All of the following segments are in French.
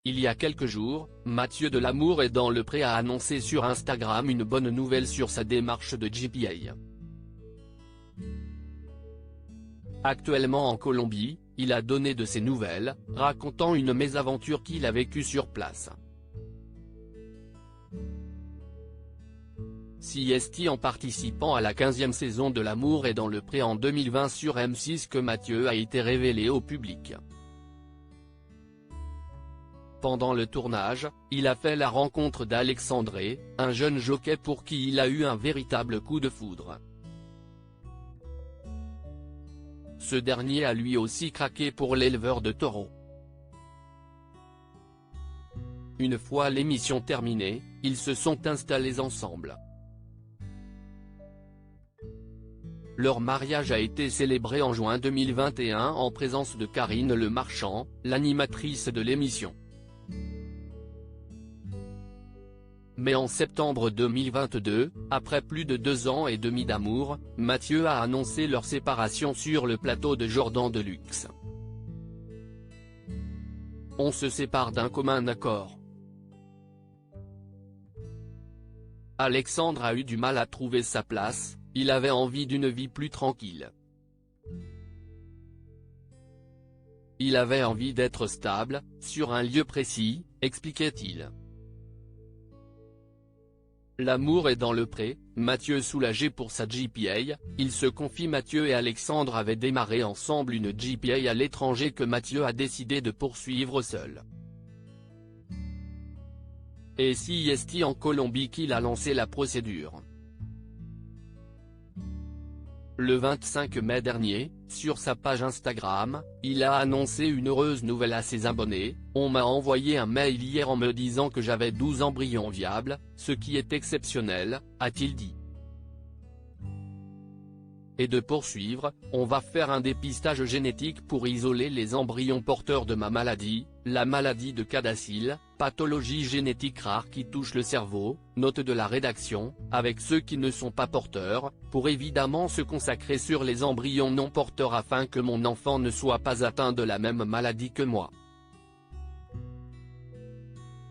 Il y a quelques jours, Mathieu de Lamour est dans le Pré a annoncé sur Instagram une bonne nouvelle sur sa démarche de GPA. Actuellement en Colombie, il a donné de ses nouvelles, racontant une mésaventure qu'il a vécue sur place. C'est en participant à la 15e saison de L'amour est dans le Pré en 2020 sur M6 que Mathieu a été révélé au public. Pendant le tournage, il a fait la rencontre d'Alexandre, un jeune jockey pour qui il a eu un véritable coup de foudre. Ce dernier a lui aussi craqué pour l'éleveur de taureaux. Une fois l'émission terminée, ils se sont installés ensemble. Leur mariage a été célébré en juin 2021 en présence de Karine Le Marchand, l'animatrice de l'émission. Mais en septembre 2022, après plus de 2 ans et demi d'amour, Mathieu a annoncé leur séparation sur le plateau de Jordan Deluxe. On se sépare d'un commun accord. Alexandre a eu du mal à trouver sa place, il avait envie d'une vie plus tranquille. Il avait envie d'être stable, sur un lieu précis, expliquait-il. L'amour est dans le Pré, Mathieu soulagé pour sa GPA, il se confie. Mathieu et Alexandre avaient démarré ensemble une GPA à l'étranger que Mathieu a décidé de poursuivre seul. Et c'est en Colombie qu'il a lancé la procédure. Le 25 mai dernier, sur sa page Instagram, il a annoncé une heureuse nouvelle à ses abonnés: « On m'a envoyé un mail hier en me disant que j'avais 12 embryons viables, ce qui est exceptionnel », a-t-il dit. Et de poursuivre, « On va faire un dépistage génétique pour isoler les embryons porteurs de ma maladie, la maladie de Cadacil, pathologie génétique rare qui touche le cerveau », note de la rédaction, avec ceux qui ne sont pas porteurs, pour évidemment se consacrer sur les embryons non porteurs afin que mon enfant ne soit pas atteint de la même maladie que moi.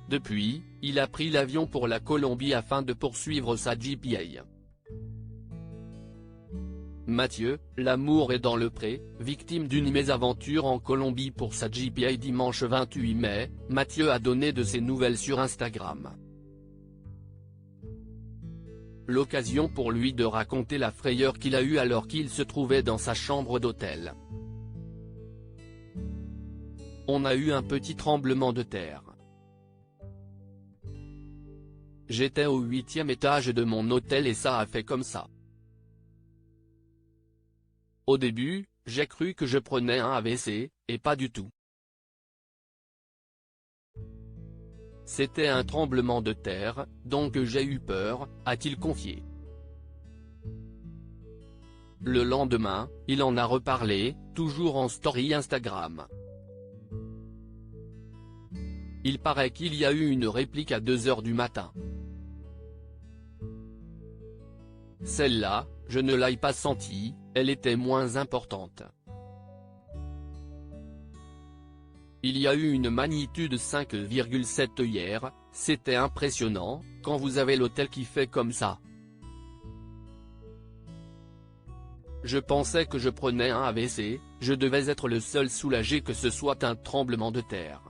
Depuis, il a pris l'avion pour la Colombie afin de poursuivre sa GPA. Mathieu, l'amour est dans le Pré, victime d'une mésaventure en Colombie pour sa GPA. Dimanche 28 mai, Mathieu a donné de ses nouvelles sur Instagram. L'occasion pour lui de raconter la frayeur qu'il a eue alors qu'il se trouvait dans sa chambre d'hôtel. On a eu un petit tremblement de terre. J'étais au 8e étage de mon hôtel et ça a fait comme ça. Au début, j'ai cru que je prenais un AVC, et pas du tout. C'était un tremblement de terre, donc j'ai eu peur, a-t-il confié. Le lendemain, il en a reparlé, toujours en story Instagram. Il paraît qu'il y a eu une réplique à 2 h du matin. Celle-là, je ne l'ai pas sentie, elle était moins importante. Il y a eu une magnitude 5,7 hier, c'était impressionnant, quand vous avez l'hôtel qui fait comme ça. Je pensais que je prenais un AVC, je devais être le seul soulagé que ce soit un tremblement de terre,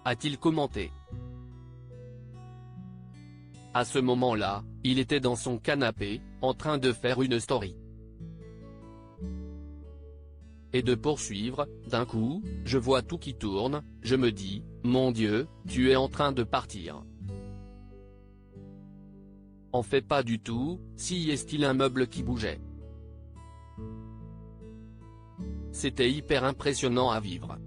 a-t-il commenté. À ce moment-là, il était dans son canapé, en train de faire une story. Et de poursuivre, d'un coup, je vois tout qui tourne, je me dis, mon Dieu, tu es en train de partir. En fait pas du tout, c'est un meuble qui bougeait. C'était hyper impressionnant à vivre.